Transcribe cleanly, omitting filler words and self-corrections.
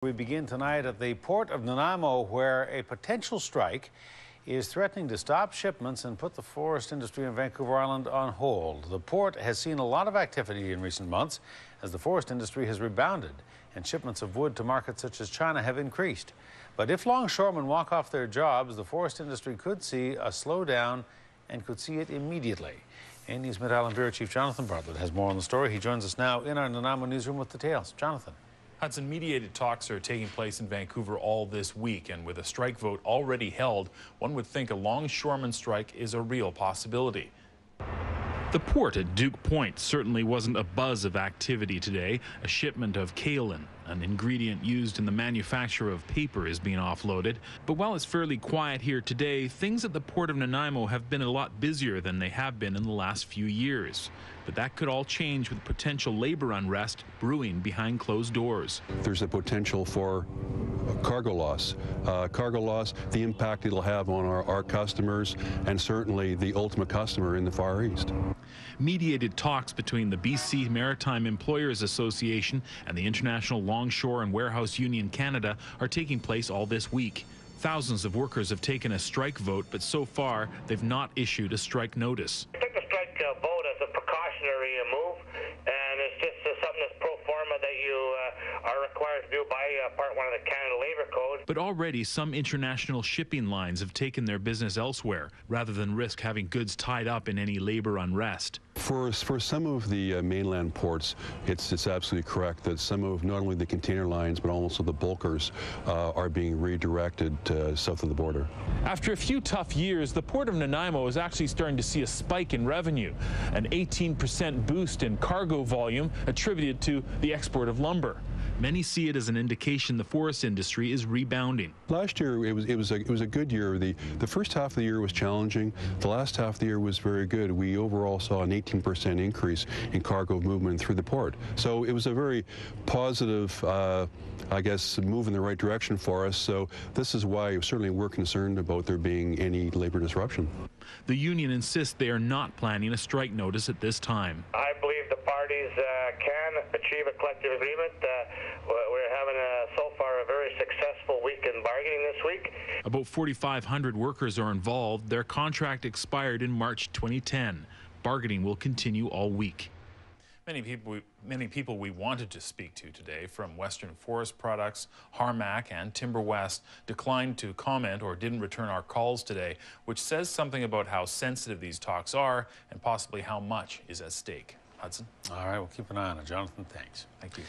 We begin tonight at the Port of Nanaimo, where a potential strike is threatening to stop shipments and put the forest industry in Vancouver Island on hold. The port has seen a lot of activity in recent months as the forest industry has rebounded and shipments of wood to markets such as China have increased. But if longshoremen walk off their jobs, the forest industry could see a slowdown and could see it immediately. News Mid-Island Bureau Chief Jonathan Bartlett has more on the story. He joins us now in our Nanaimo newsroom with details. Jonathan. Hudson, mediated talks are taking place in Vancouver all this week, and with a strike vote already held, one would think a longshoreman strike is a real possibility. The port at Duke Point certainly wasn't a buzz of activity today. A shipment of kaolin, an ingredient used in the manufacture of paper, is being offloaded. But while it's fairly quiet here today, things at the Port of Nanaimo have been a lot busier than they have been in the last few years. But that could all change with potential labor unrest brewing behind closed doors. There's a potential for cargo loss. The impact it'll have on our customers and certainly the ultimate customer in the Far East. Mediated talks between the BC Maritime Employers Association and the International Longshore and Warehouse Union Canada are taking place all this week. Thousands of workers have taken a strike vote, but so far they've not issued a strike notice. I took the strike vote as a precautionary move, and it's just something that's pro forma that you are required to do by Part 1 of the Canada Labour Code. But already some international shipping lines have taken their business elsewhere rather than risk having goods tied up in any labor unrest. For some of the mainland ports, it's absolutely correct that some of not only the container lines but also the bulkers are being redirected south of the border. After a few tough years, the Port of Nanaimo is actually starting to see a spike in revenue, an 18% boost in cargo volume attributed to the export of lumber. Many see it as an indication the forest industry is rebounding. Last year it was a good year. The first half of the year was challenging. The last half of the year was very good. We overall saw an 18% increase in cargo movement through the port. So it was a very positive, I guess, move in the right direction for us. So this is why certainly we're concerned about there being any labor disruption. The union insists they are not planning a strike notice at this time. I believe the parties can achieve a collective agreement. We're having so far a very successful week in bargaining this week. About 4,500 workers are involved. Their contract expired in March 2010. Bargaining will continue all week. Many people we wanted to speak to today from Western Forest Products, Harmac, and Timber West declined to comment or didn't return our calls today, which says something about how sensitive these talks are and possibly how much is at stake. Hudson? All right, we'll keep an eye on it. Jonathan, thanks. Thank you.